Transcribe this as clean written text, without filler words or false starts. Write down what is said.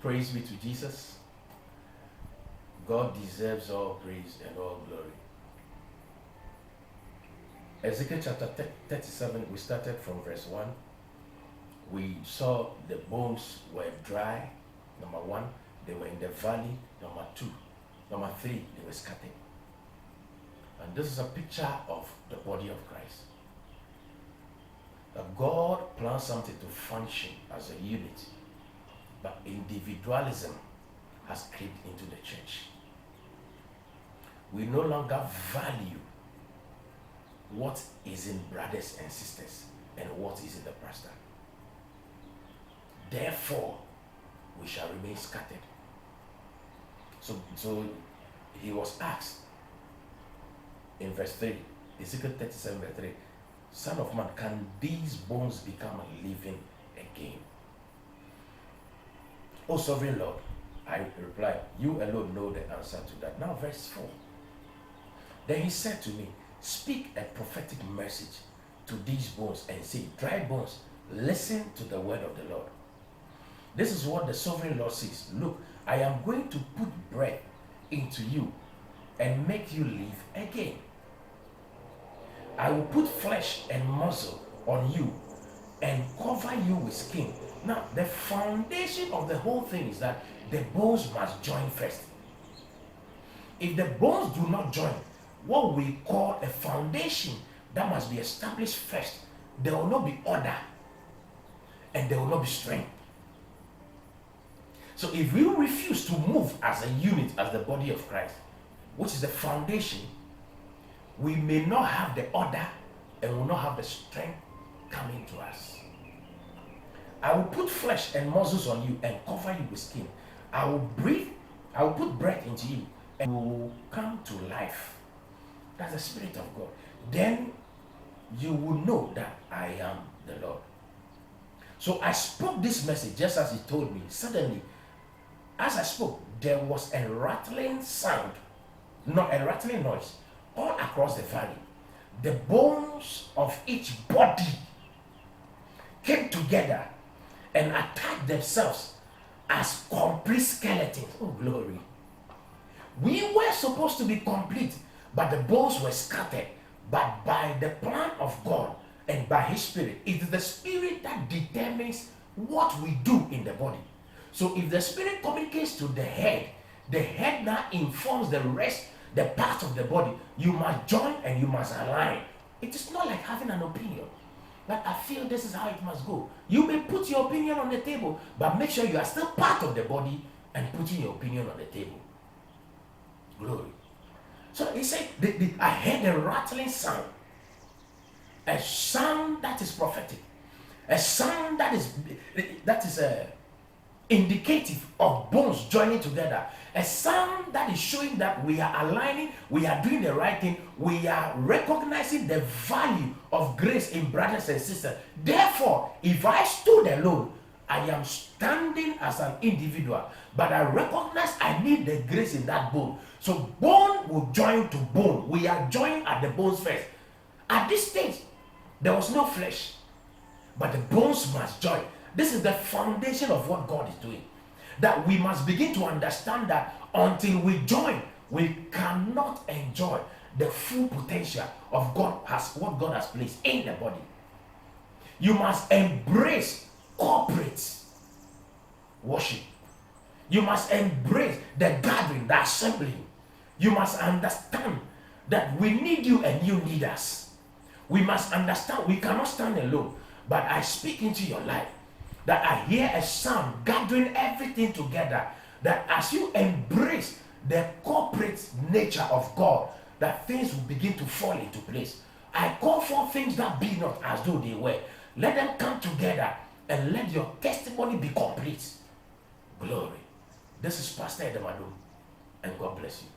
Praise be to Jesus. God deserves all praise and all glory. Ezekiel chapter 37, we started from verse 1. We saw the bones were dry. Number 1, they were in the valley. Number 2, number 3, they were scattered. And this is a picture of the body of Christ. That God plans something to function as a unit, but individualism has crept into the church. We no longer value what is in brothers and sisters and what is in the pastor. Therefore, we shall remain scattered. So he was asked in verse 3, Ezekiel 37 verse 3, Son of man, can these bones become living again? O sovereign Lord, I replied, you alone know the answer to that. Now verse 4. Then he said to me, speak a prophetic message to these bones and say, dry bones, listen to the word of the Lord. This is what the sovereign Lord says. Look, I am going to put breath into you and make you live again. I will put flesh and muscle on you and cover you with skin. Now, the foundation of the whole thing is that the bones must join first. If the bones do not join, what we call a foundation that must be established first, there will not be order and there will not be strength. So if we refuse to move as a unit, as the body of Christ, which is the foundation, we may not have the order and will not have the strength coming to us. I will put flesh and muscles on you and cover you with skin. I will put breath into you and you will come to life. That's the Spirit of God. Then you will know that I am the Lord. So I spoke this message just as he told me. Suddenly, as I spoke, there was a rattling sound, not a rattling noise, all across the valley. The bones of each body came together and attached themselves as complete skeletons. Oh, glory. We were supposed to be complete, but the bones were scattered. But by the plan of God and by His Spirit, it is the Spirit that determines what we do in the body. So if the Spirit communicates to the head now informs the rest, the parts of the body. You must join and you must align. It is not like having an opinion. Like, I feel this is how it must go. You may put your opinion on the table, but make sure you are still part of the body and putting your opinion on the table. Glory. So he said, I heard a rattling sound. A sound that is prophetic. A sound that is indicative of bones joining together. A sound that is showing that we are aligning, we are doing the right thing, we are recognizing the value of grace in brothers and sisters. Therefore, if I stood alone, I am standing as an individual, but I recognize I need the grace in that bone. So bone will join to bone. We are joined at the bones first. At this stage, there was no flesh, but the bones must join. This is the foundation of what God is doing. That we must begin to understand that until we join, we cannot enjoy the full potential of what God has placed in the body. You must embrace corporate worship. You must embrace the gathering, the assembly. You must understand that we need you and you need us. We must understand we cannot stand alone. But I speak into your life that I hear a sound gathering everything together, that as you embrace the corporate nature of God, that things will begin to fall into place. I call for things that be not as though they were. Let them come together and let your testimony be complete. Glory. This is Pastor Edemadu, and God bless you.